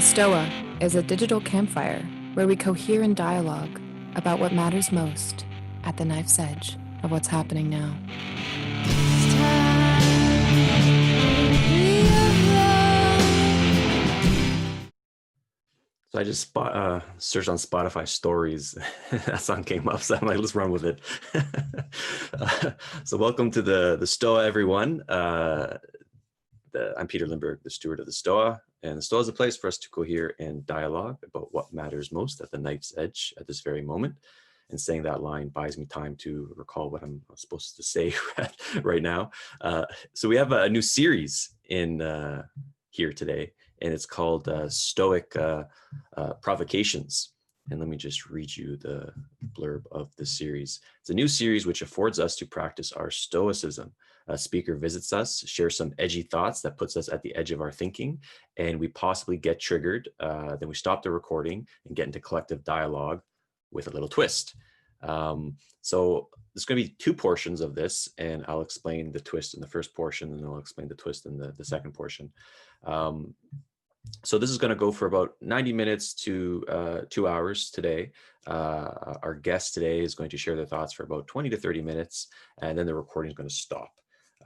Stoa is a digital campfire where we cohere in dialogue about what matters most at the knife's edge of what's happening now. So I just searched on Spotify stories. That song came up, so I'm like, let's run with it. So welcome to the Stoa, everyone. I'm Peter Lindbergh, the steward of the Stoa, and the Stoa is a place for us to cohere and dialogue about what matters most at the knife's edge at this very moment. And saying that line buys me time to recall what I'm supposed to say right now. So we have a new series in here today, and it's called Stoic Provocations. And let me just read you the blurb of the series. It's a new series which affords us to practice our Stoicism. A speaker visits us, shares some edgy thoughts that puts us at the edge of our thinking, and we possibly get triggered. Then we stop the recording and get into collective dialogue with a little twist. So there's going to be two portions of this, and I'll explain the twist in the first portion, and then I'll explain the twist in the second portion. So this is going to go for about 90 minutes to 2 hours today. Our guest today is going to share their thoughts for about 20 to 30 minutes, and then the recording is going to stop.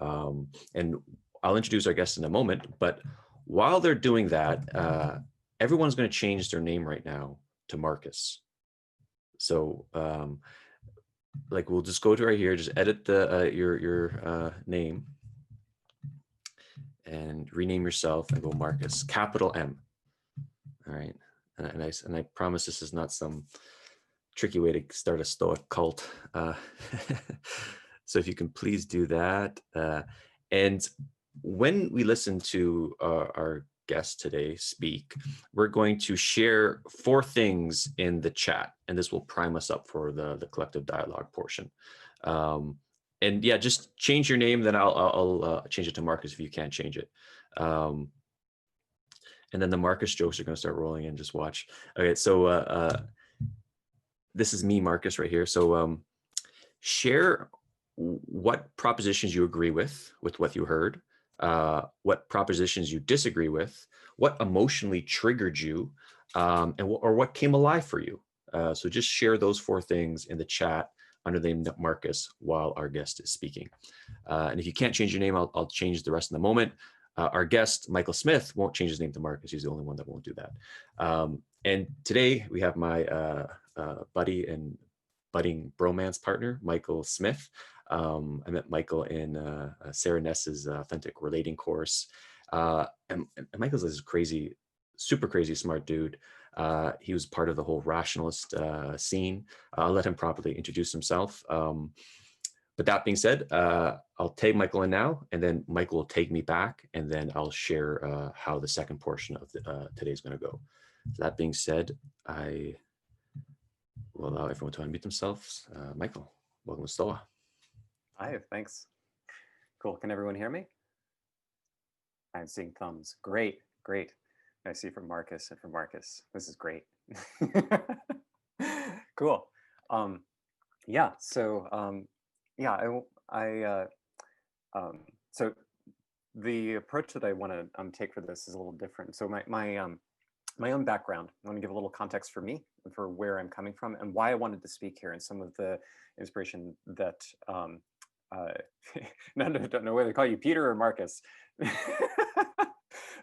And I'll introduce our guest in a moment, but while they're doing that, everyone's going to change their name right now to Marcus. So like we'll just go to right here, just edit the your name and rename yourself and go Marcus, capital M. All right, and I promise this is not some tricky way to start a Stoic cult. So if you can please do that. And when we listen to our guest today speak, we're going to share 4 things in the chat, and this will prime us up for the collective dialogue portion. And yeah, just change your name, then I'll change it to Marcus if you can't change it. And then the Marcus jokes are going to start rolling in. Just watch. Okay, so this is me, Marcus, right here. So share what propositions you agree with what you heard, what propositions you disagree with, what emotionally triggered you, or what came alive for you. So just share those 4 things in the chat under the name Marcus while our guest is speaking. And if you can't change your name, I'll change the rest in a moment. Our guest, Michael Smith, won't change his name to Marcus. He's the only one that won't do that. And today we have my buddy and budding bromance partner, Michael Smith. I met Michael in Sarah Ness's Authentic Relating course. And Michael's this crazy, super crazy smart dude. He was part of the whole rationalist scene. I'll let him properly introduce himself. But that being said, I'll take Michael in now, and then Michael will take me back, and then I'll share how the second portion of today is going to go. So that being said, I will allow everyone to unmute themselves. Michael, welcome to Stoa. Hi, thanks. Cool. Can everyone hear me? I'm seeing thumbs. Great, great. I see from Marcus and from Marcus. This is great. Cool. Yeah. So yeah, so the approach that I want to take for this is a little different. So my own background, I want to give a little context for me and for where I'm coming from and why I wanted to speak here and some of the inspiration that no, don't know whether to call you Peter or Marcus.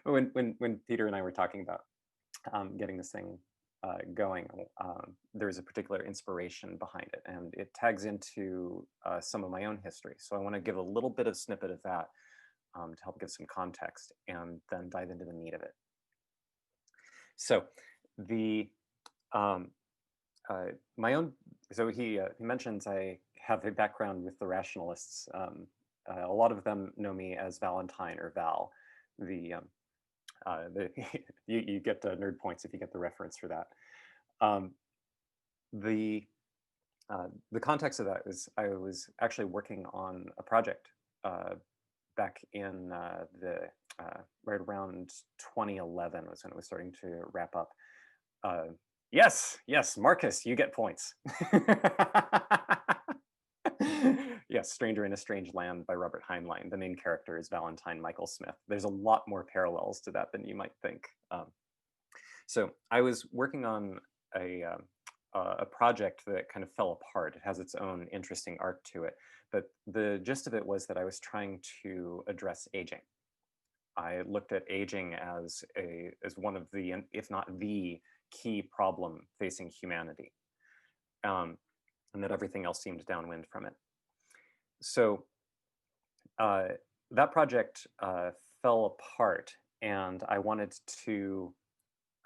when Peter and I were talking about getting this thing going, there's a particular inspiration behind it, and it tags into some of my own history. So I want to give a little bit of snippet of that to help give some context, and then dive into the meat of it. So the my own. So he mentions I have a background with the rationalists. A lot of them know me as Valentine or Val. You get nerd points if you get the reference for that. The context of that is I was actually working on a project back in right around 2011 was when it was starting to wrap up. Yes, Marcus, you get points. Yes, Stranger in a Strange Land by Robert Heinlein. The main character is Valentine Michael Smith. There's a lot more parallels to that than you might think. So I was working on a project that kind of fell apart. It has its own interesting arc to it, but the gist of it was that I was trying to address aging. I looked at aging as one of the, if not the key problem facing humanity, and that everything else seemed downwind from it. So uh, that project fell apart, and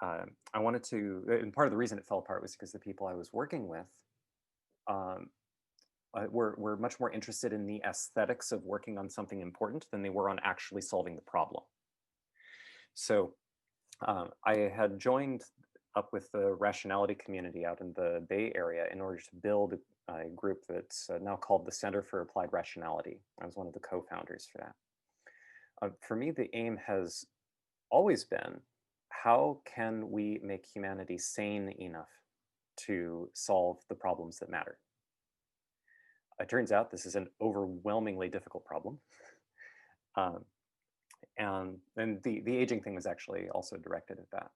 and part of the reason it fell apart was because the people I was working with um, were much more interested in the aesthetics of working on something important than they were on actually solving the problem. So I had joined up with the rationality community out in the Bay Area in order to build a group that's now called the Center for Applied Rationality. I was one of the co-founders for that. For me, the aim has always been, how can we make humanity sane enough to solve the problems that matter? It turns out this is an overwhelmingly difficult problem. Um, and the aging thing was actually also directed at that.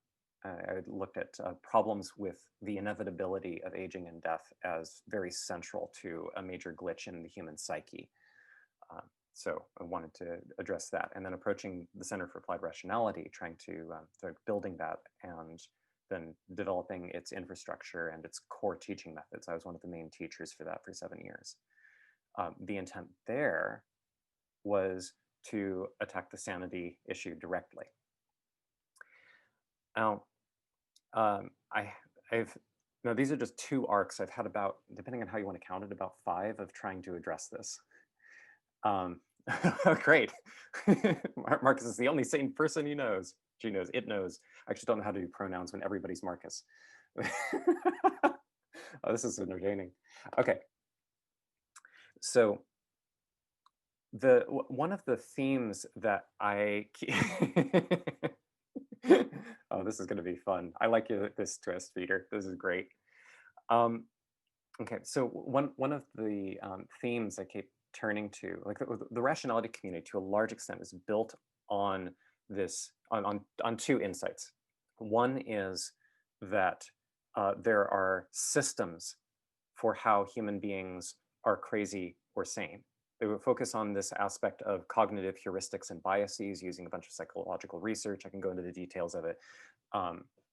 I looked at problems with the inevitability of aging and death as very central to a major glitch in the human psyche. So I wanted to address that. And then approaching the Center for Applied Rationality, trying to start building that and then developing its infrastructure and its core teaching methods. I was one of the main teachers for that for 7 years. The intent there was to attack the sanity issue directly. Now, now these are just 2 arcs. I've had about, depending on how you want to count it, about 5 of trying to address this. Great. Marcus is the only sane person he knows. She knows, it knows. I actually don't know how to do pronouns when everybody's Marcus. Oh, this is entertaining. Okay. So one of the themes that oh, this is going to be fun. I like this twist, Peter. This is great. Okay, so one of the themes I keep turning to, like the rationality community, to a large extent, is built on this on 2 insights. One is that there are systems for how human beings are crazy or sane. They would focus on this aspect of cognitive heuristics and biases using a bunch of psychological research. I can go into the details of it.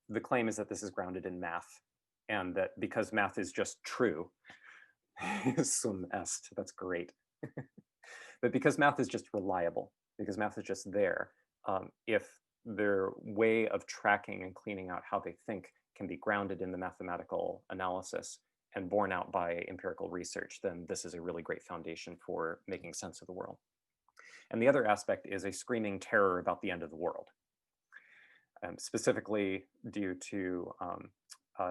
The claim is that this is grounded in math, and that because math is just true, sum est, that's great. But because math is just reliable, because math is just there, if their way of tracking and cleaning out how they think can be grounded in the mathematical analysis and borne out by empirical research, then this is a really great foundation for making sense of the world. And the other aspect is a screaming terror about the end of the world, specifically due to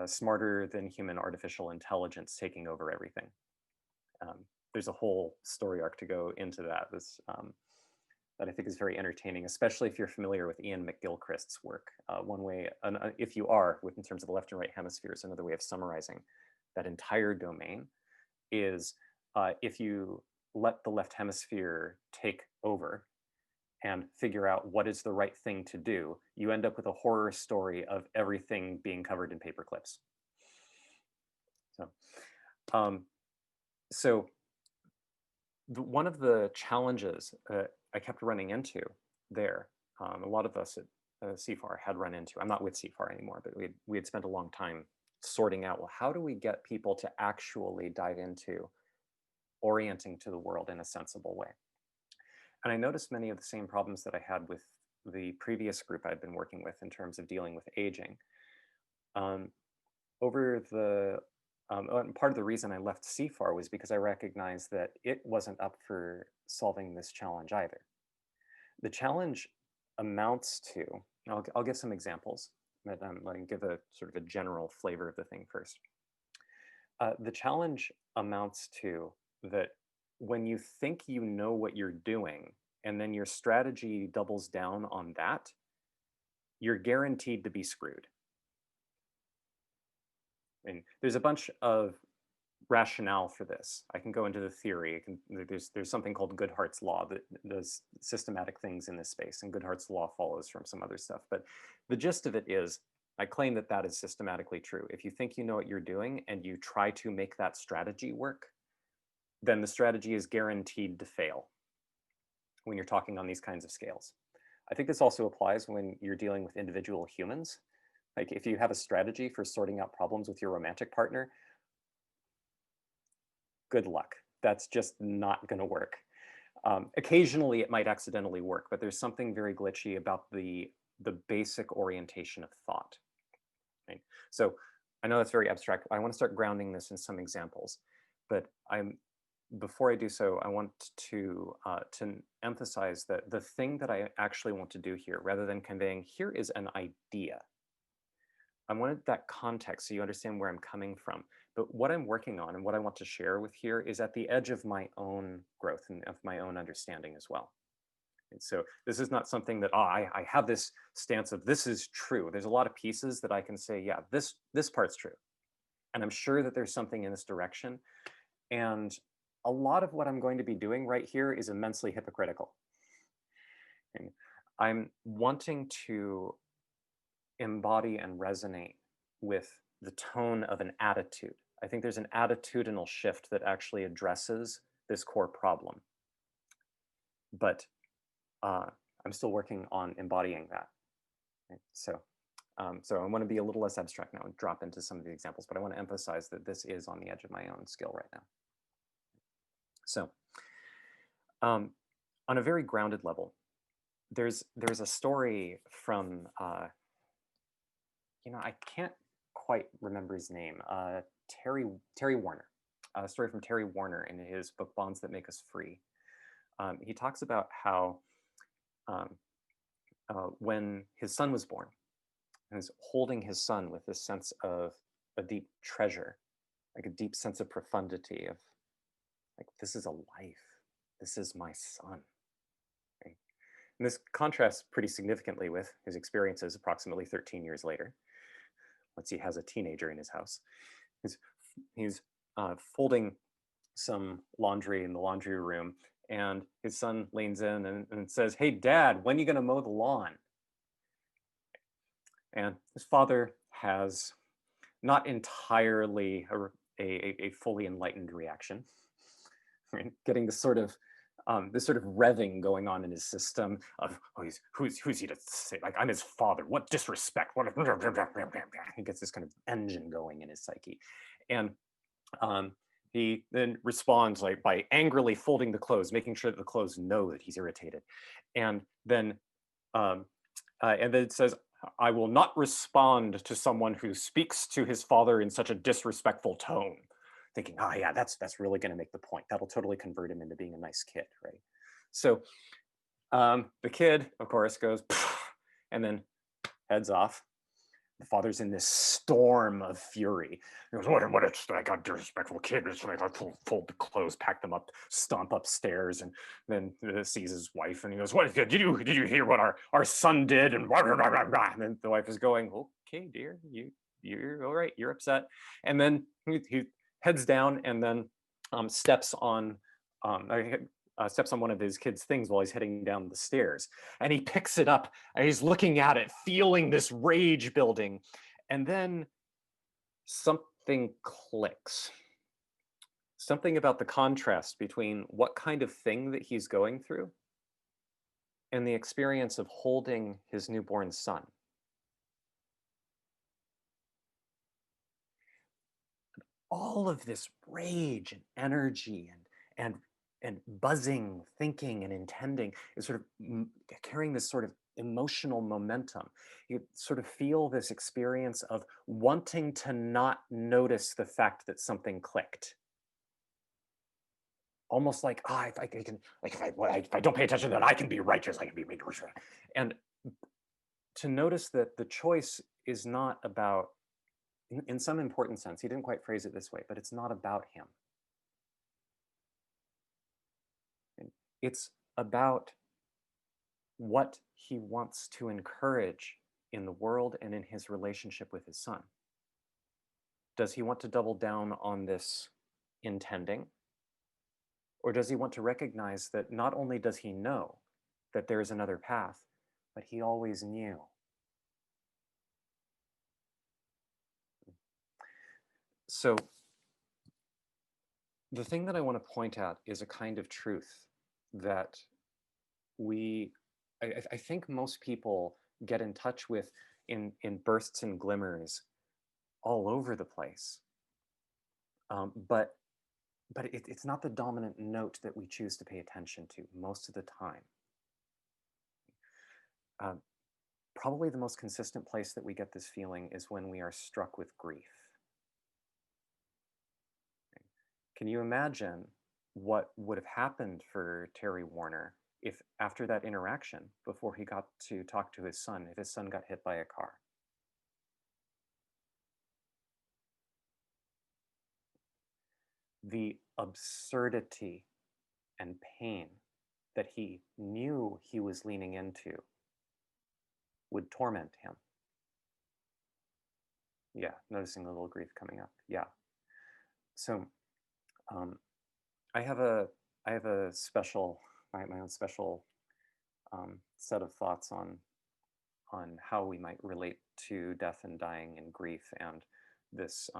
smarter than human artificial intelligence taking over everything. There's a whole story arc to go into that. That I think is very entertaining, especially if you're familiar with Ian McGilchrist's work. One way, if you are, in terms of the left and right hemispheres, another way of summarizing that entire domain is if you let the left hemisphere take over and figure out what is the right thing to do, you end up with a horror story of everything being covered in paper clips. So one of the challenges I kept running into there, a lot of us at CFAR had run into, I'm not with CFAR anymore, but we had spent a long time sorting out, well, how do we get people to actually dive into orienting to the world in a sensible way? And I noticed many of the same problems that I had with the previous group I'd been working with in terms of dealing with aging. Part of the reason I left CFAR was because I recognized that it wasn't up for solving this challenge either. The challenge amounts to, I'll give some examples, but let me give a sort of a general flavor of the thing first. The challenge amounts to that when you think you know what you're doing and then your strategy doubles down on that, you're guaranteed to be screwed. And there's a bunch of rationale for this. I can go into the theory. There's something called Goodhart's law that does systematic things in this space, and Goodhart's law follows from some other stuff. But the gist of it is I claim that that is systematically true. If you think you know what you're doing and you try to make that strategy work, then the strategy is guaranteed to fail when you're talking on these kinds of scales. I think this also applies when you're dealing with individual humans. Like if you have a strategy for sorting out problems with your romantic partner, good luck. That's just not going to work. Occasionally it might accidentally work, but there's something very glitchy about the basic orientation of thought. Right? So I know that's very abstract. I want to start grounding this in some examples, but before I do so, I want to emphasize that the thing that I actually want to do here, rather than conveying here is an idea, I wanted that context so you understand where I'm coming from. But what I'm working on and what I want to share with here is at the edge of my own growth and of my own understanding as well. And so this is not something that I have this stance of this is true. There's a lot of pieces that I can say, yeah, this part's true. And I'm sure that there's something in this direction. And a lot of what I'm going to be doing right here is immensely hypocritical. And I'm wanting to embody and resonate with the tone of an attitude. I think there's an attitudinal shift that actually addresses this core problem. But I'm still working on embodying that. Right? So I want to be a little less abstract now and drop into some of the examples, but I want to emphasize that this is on the edge of my own skill right now. So on a very grounded level, there's a story from, I can't quite remember his name, Terry Warner, a story from Terry Warner in his book, Bonds That Make Us Free. He talks about how when his son was born, he was holding his son with this sense of a deep treasure, like a deep sense of profundity of like, this is a life. This is my son. Right? And this contrasts pretty significantly with his experiences approximately 13 years later, once he has a teenager in his house. He's folding some laundry in the laundry room, and his son leans in and says, "Hey, Dad, when are you going to mow the lawn?" And his father has not entirely a fully enlightened reaction, right? Getting this sort of revving going on in his system of, oh, who's he to say, like, I'm his father, what disrespect, what he gets this kind of engine going in his psyche. And he then responds like by angrily folding the clothes, making sure that the clothes know that he's irritated. And then it says, I will not respond to someone who speaks to his father in such a disrespectful tone. Thinking, oh yeah, that's really going to make the point. That'll totally convert him into being a nice kid, right? So the kid, of course, goes and then heads off. The father's in this storm of fury. He goes, what it's like a disrespectful kid. It's like I fold the clothes, pack them up, stomp upstairs, and then sees his wife, and he goes, "What did you hear what our son did?" And then the wife is going, "Okay, dear, you're all right. You're upset." And then he heads down and then steps on one of his kids' things while he's heading down the stairs. And he picks it up and he's looking at it, feeling this rage building. And then something clicks. Something about the contrast between what kind of thing that he's going through and the experience of holding his newborn son. All of this rage and energy and buzzing, thinking, and intending is sort of carrying this sort of emotional momentum. You sort of feel this experience of wanting to not notice the fact that something clicked. Almost like, if I don't pay attention, then I can be righteous, I can be righteous. And to notice that the choice is not about, in some important sense, he didn't quite phrase it this way, but it's not about him. It's about what he wants to encourage in the world and in his relationship with his son. Does he want to double down on this intending? Or does he want to recognize that not only does he know that there is another path, but he always knew? So the thing that I want to point out is a kind of truth that I think most people get in touch with in bursts and glimmers all over the place. But it's not the dominant note that we choose to pay attention to most of the time. Probably the most consistent place that we get this feeling is when we are struck with grief. Can you imagine what would have happened for Terry Warner if after that interaction, before he got to talk to his son, if his son got hit by a car? The absurdity and pain that he knew he was leaning into would torment him. Yeah, noticing the little grief coming up. Yeah. So I have a special, my own special set of thoughts on how we might relate to death and dying and grief, and this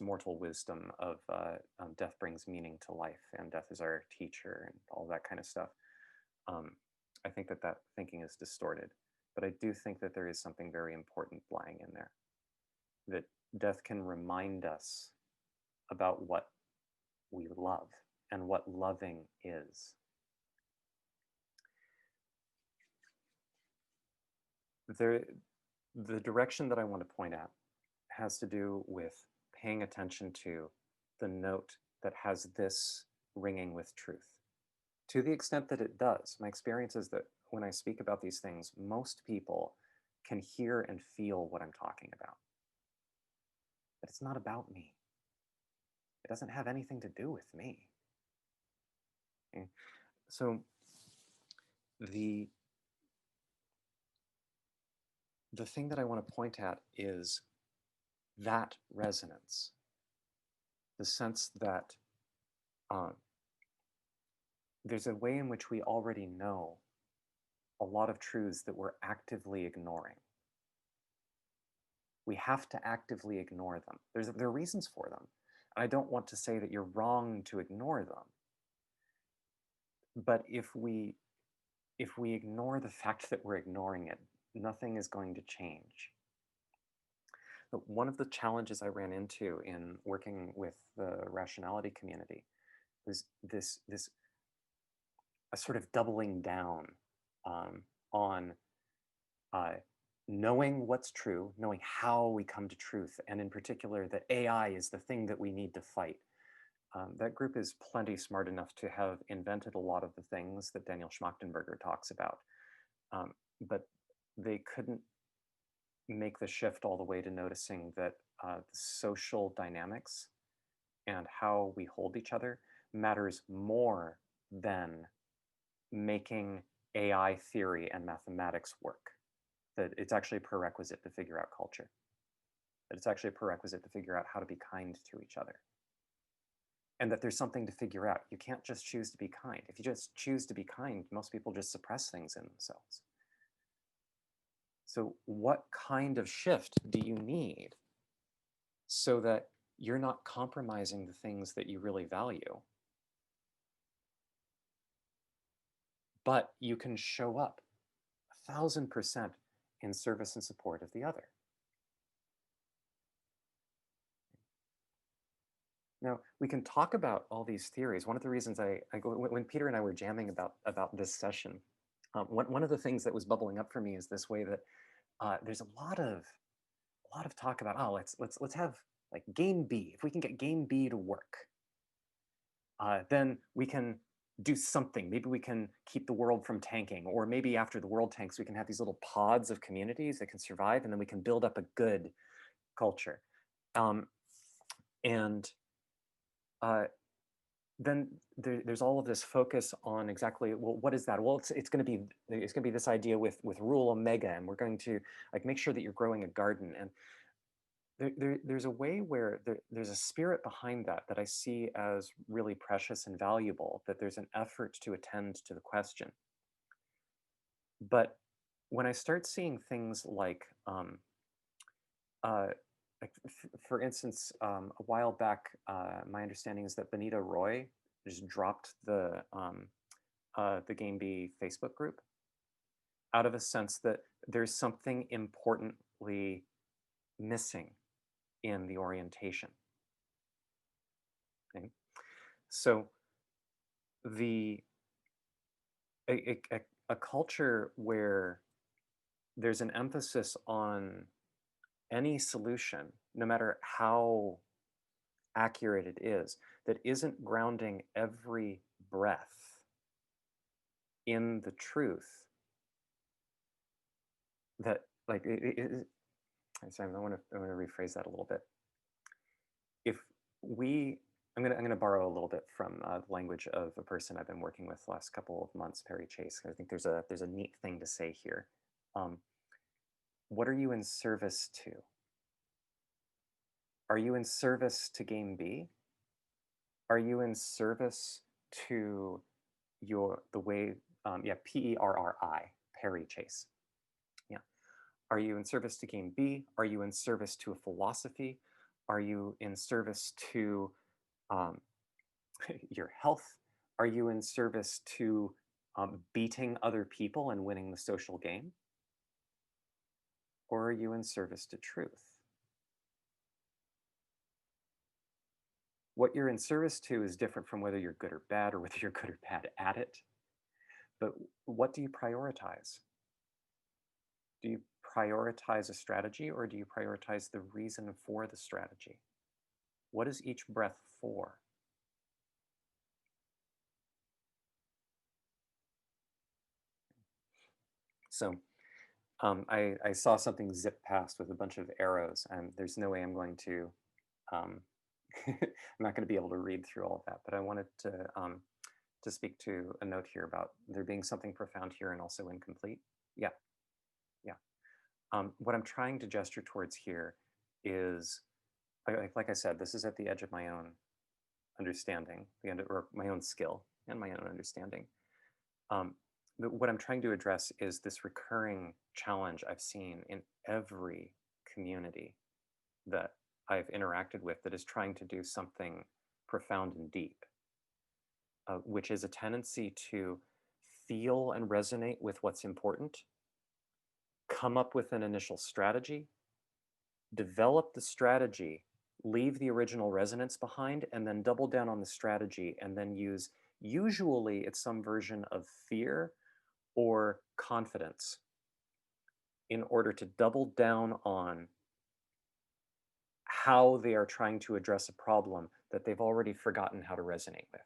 mortal wisdom of death brings meaning to life, and death is our teacher, and all that kind of stuff. I think that thinking is distorted, but I do think that there is something very important lying in there. That death can remind us about what we love and what loving is. The direction that I want to point at has to do with paying attention to the note that has this ringing with truth. To the extent that it does, my experience is that when I speak about these things, most people can hear and feel what I'm talking about. But it's not about me. It doesn't have anything to do with me. Okay? So the thing that I want to point at is that resonance, the sense that there's a way in which we already know a lot of truths that we're actively ignoring. We have to actively ignore them. There are reasons for them. I don't want to say that you're wrong to ignore them. But if we ignore the fact that we're ignoring it, nothing is going to change. But one of the challenges I ran into in working with the rationality community was this a sort of doubling down on knowing what's true, knowing how we come to truth, and in particular that AI is the thing that we need to fight. That group is plenty smart enough to have invented a lot of the things that Daniel Schmachtenberger talks about, but they couldn't make the shift all the way to noticing that the social dynamics and how we hold each other matters more than making AI theory and mathematics work. That it's actually a prerequisite to figure out culture. That it's actually a prerequisite to figure out how to be kind to each other. And that there's something to figure out. You can't just choose to be kind. If you just choose to be kind, most people just suppress things in themselves. So what kind of shift do you need so that you're not compromising the things that you really value, but you can show up 1,000% in service and support of the other? Now, we can talk about all these theories. One of the reasons when Peter and I were jamming about this session, one of the things that was bubbling up for me is this way that there's a lot of talk about, oh, let's have like game B. If we can get game B to work, then we can do something. Maybe we can keep the world from tanking, or maybe after the world tanks, we can have these little pods of communities that can survive, and then we can build up a good culture. Then there's all of this focus on exactly, well, what is that? Well, it's going to be this idea with rule omega, and we're going to like make sure that you're growing a garden. And there's a way where there's a spirit behind that I see as really precious and valuable, that there's an effort to attend to the question. But when I start seeing things like like, for instance, a while back, my understanding is that Benita Roy just dropped the Game B Facebook group out of a sense that there's something importantly missing in the orientation. Okay? So the a culture where there's an emphasis on any solution, no matter how accurate it is, that isn't grounding every breath in the truth, that like sorry, I want to rephrase that a little bit. If we, I'm gonna borrow a little bit from the language of a person I've been working with the last couple of months, Perry Chase. I think there's a neat thing to say here. What are you in service to? Are you in service to game B? Are you in service to the way, Perri, Perry Chase. Yeah. Are you in service to game B? Are you in service to a philosophy? Are you in service to your health? Are you in service to beating other people and winning the social game? Or are you in service to truth? What you're in service to is different from whether you're good or bad, or whether you're good or bad at it. But what do you prioritize? Do you prioritize a strategy, or do you prioritize the reason for the strategy? What is each breath for? So I saw something zip past with a bunch of arrows, and there's no way I'm going to, I'm not going to be able to read through all of that, but I wanted to speak to a note here about there being something profound here and also incomplete. Yeah, yeah. What I'm trying to gesture towards here is, like I said, this is at the edge of my own understanding, or my own skill and my own understanding. But what I'm trying to address is this recurring challenge I've seen in every community that I've interacted with that is trying to do something profound and deep, which is a tendency to feel and resonate with what's important, come up with an initial strategy, develop the strategy, leave the original resonance behind, and then double down on the strategy, and then use, usually it's some version of fear or confidence, in order to double down on how they are trying to address a problem that they've already forgotten how to resonate with.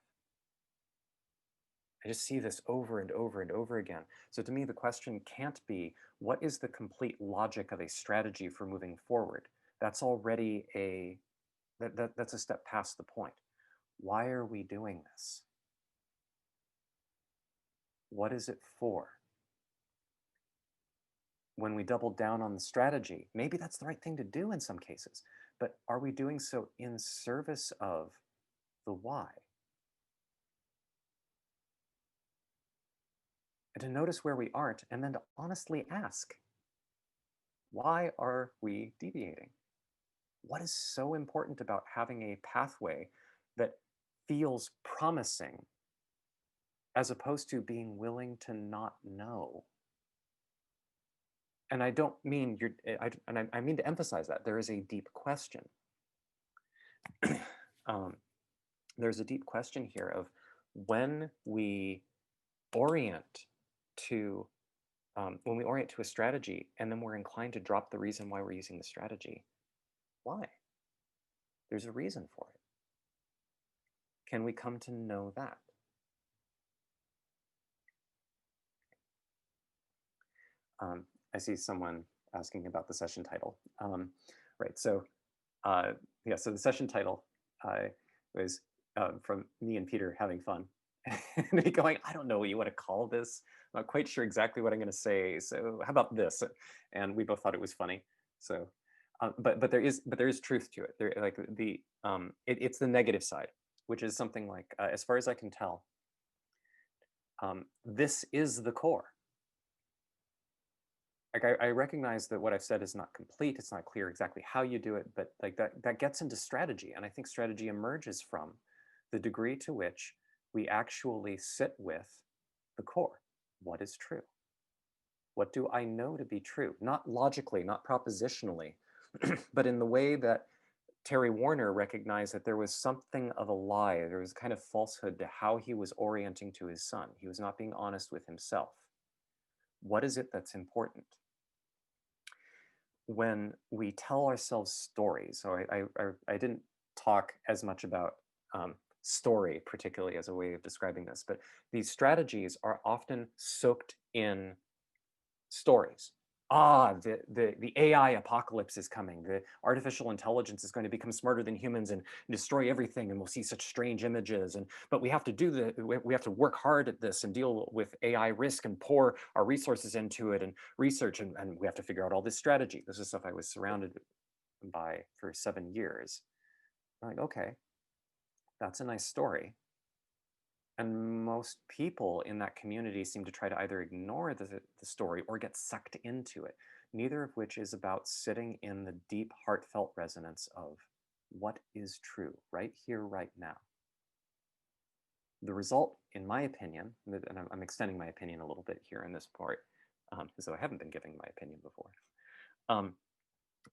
I just see this over and over and over again. So to me, the question can't be, what is the complete logic of a strategy for moving forward? That's already that's a step past the point. Why are we doing this? What is it for? When we double down on the strategy, maybe that's the right thing to do in some cases, but are we doing so in service of the why? And to notice where we aren't, and then to honestly ask, why are we deviating? What is so important about having a pathway that feels promising, as opposed to being willing to not know? And I don't mean I mean to emphasize that there is a deep question. There's a deep question here of, when we orient to a strategy, and then we're inclined to drop the reason why we're using the strategy. Why? There's a reason for it. Can we come to know that? I see someone asking about the session title. Right, so yeah, so the session title was from me and Peter having fun. And me going, I don't know what you want to call this. I'm not quite sure exactly what I'm going to say. So how about this? And we both thought it was funny. So, but there is truth to it. There, like it's the negative side, which is something like, as far as I can tell, this is the core. like I recognize that what I've said is not complete. It's not clear exactly how you do it, but like that gets into strategy. And I think strategy emerges from the degree to which we actually sit with the core. What is true? What do I know to be true? Not logically, not propositionally, but in the way that Terry Warner recognized that there was something of a lie. There was kind of falsehood to how he was orienting to his son. He was not being honest with himself. What is it that's important? When we tell ourselves stories, so I didn't talk as much about story, particularly as a way of describing this, but these strategies are often soaked in stories. The AI apocalypse is coming. The artificial intelligence is going to become smarter than humans and destroy everything, and we'll see such strange images. But we have to we have to work hard at this and deal with AI risk and pour our resources into it and research, and we have to figure out all this strategy. This is stuff I was surrounded by for 7 years. I'm like, okay, that's a nice story. And most people in that community seem to try to either ignore the story or get sucked into it, neither of which is about sitting in the deep, heartfelt resonance of what is true right here, right now. The result, in my opinion, and I'm extending my opinion a little bit here in this part, as though I haven't been giving my opinion before,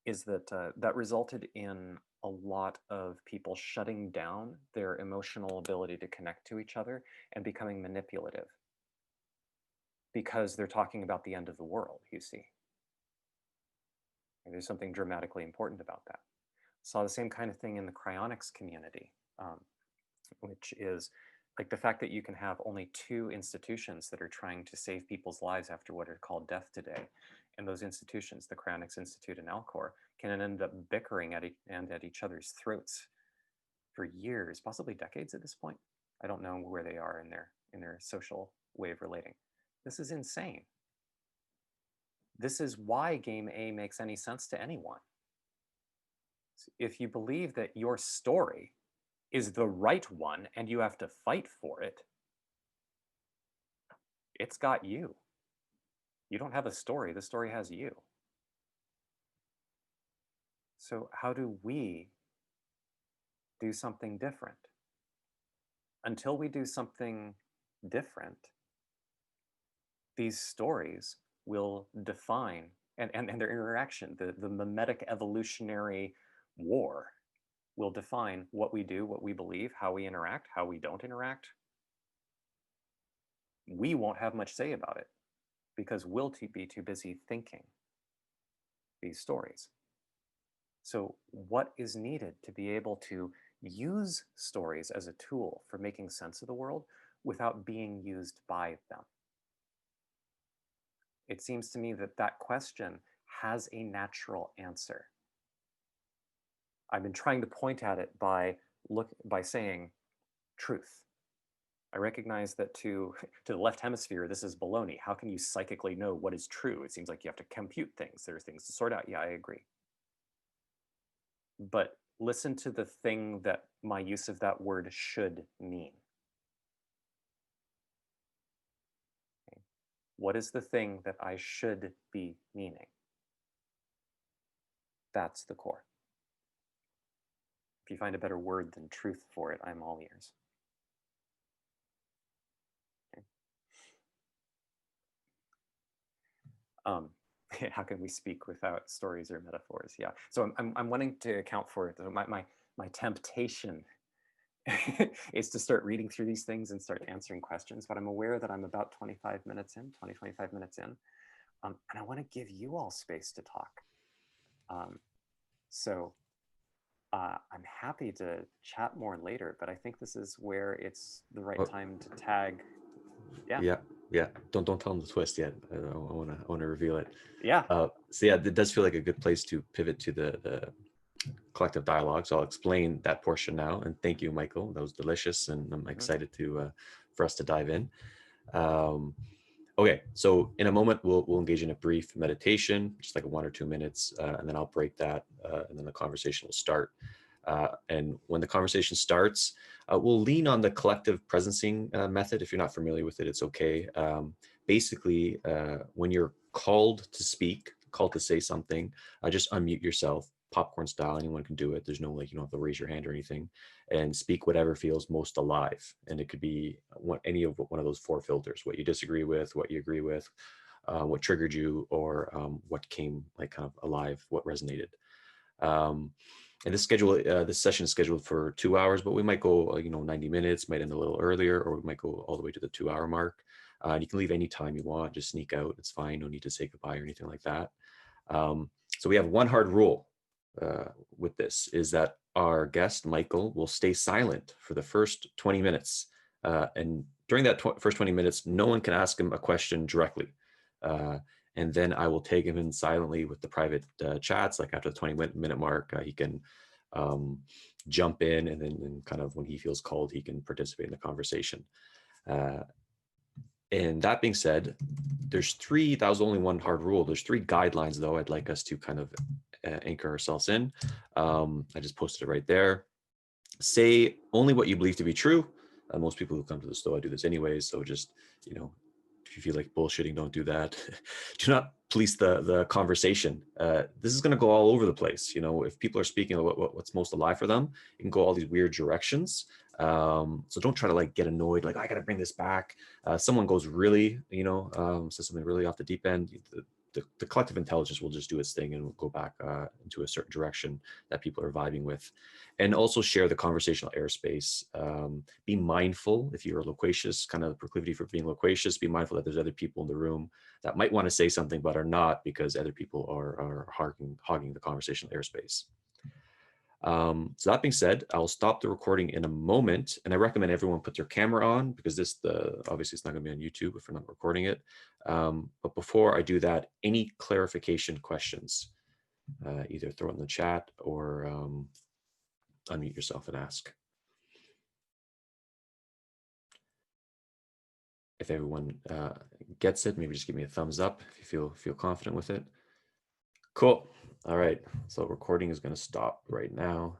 is that that resulted in a lot of people shutting down their emotional ability to connect to each other and becoming manipulative because they're talking about the end of the world, you see. And there's something dramatically important about that. Saw the same kind of thing in the cryonics community, which is like the fact that you can have only 2 institutions that are trying to save people's lives after what are called death today. And those institutions, the Cryonics Institute and Alcor, can end up bickering at each other's throats for years, possibly decades at this point. I don't know where they are in their social way of relating. This is insane. This is why game A makes any sense to anyone. If you believe that your story is the right one and you have to fight for it, it's got you. You don't have a story, the story has you. So how do we do something different? Until we do something different, these stories will define, and their interaction, the mimetic evolutionary war will define what we do, what we believe, how we interact, how we don't interact. We won't have much say about it because we'll be too busy thinking these stories. So what is needed to be able to use stories as a tool for making sense of the world without being used by them? It seems to me that that question has a natural answer. I've been trying to point at it by saying truth. I recognize that to the left hemisphere, this is baloney. How can you psychically know what is true? It seems like you have to compute things. There's things to sort out. Yeah, I agree. But listen to the thing that my use of that word should mean. Okay. What is the thing that I should be meaning? That's the core. If you find a better word than truth for it, I'm all ears. Okay. How can we speak without stories or metaphors? Yeah. So I'm wanting to account for it. My temptation is to start reading through these things and start answering questions, but I'm aware that I'm about 25 minutes in, and I want to give you all space to talk. So I'm happy to chat more later, but I think this is where it's the right time to tag. Yeah. Don't tell them the twist yet. I want to reveal it. Yeah. So yeah, it does feel like a good place to pivot to the collective dialogue. So I'll explain that portion now. And thank you, Michael. That was delicious, and I'm excited for us to dive in. Okay, so in a moment we'll engage in a brief meditation, just like 1 or 2 minutes, and then I'll break that, and then the conversation will start. And when the conversation starts, we'll lean on the collective presencing method. If you're not familiar with it, it's okay. Basically, when you're called to speak, called to say something, just unmute yourself, popcorn style. Anyone can do it. There's no, like, you don't have to raise your hand or anything, and speak whatever feels most alive. And it could be any of one of those 4 filters: what you disagree with, what you agree with, what triggered you, or what came like kind of alive, what resonated. And this session is scheduled for 2 hours, but we might go, 90 minutes, might end a little earlier, or we might go all the way to the 2-hour mark. And you can leave any time you want, just sneak out. It's fine. No need to say goodbye or anything like that. So we have one hard rule with this, is that our guest, Michael, will stay silent for the first 20 minutes. And during that first 20 minutes, no one can ask him a question directly. And then I will take him in silently with the private chats. Like after the 20-minute mark, he can jump in, and then kind of when he feels called, he can participate in the conversation. And that being said, that was only one hard rule. There's 3 guidelines, though, I'd like us to kind of anchor ourselves in. I just posted it right there. Say only what you believe to be true. Most people who come to the Stoa do this anyways. So just, if you feel like bullshitting, don't do that. Do not police the conversation. This is going to go all over the place. If people are speaking what's most alive for them, it can go all these weird directions. So don't try to like get annoyed, like, I got to bring this back. Someone goes really, says something really off the deep end. The collective intelligence will just do its thing and will go back into a certain direction that people are vibing with. And also share the conversational airspace. Be mindful if you're loquacious, kind of proclivity for being loquacious. Be mindful that there's other people in the room that might want to say something but are not, because other people are hogging the conversational airspace. So that being said, I'll stop the recording in a moment, and I recommend everyone put their camera on, because obviously it's not going to be on YouTube if we're not recording it. But before I do that, any clarification questions, either throw it in the chat or unmute yourself and ask. If everyone gets it, maybe just give me a thumbs up if you feel confident with it. Cool. All right. So recording is going to stop right now.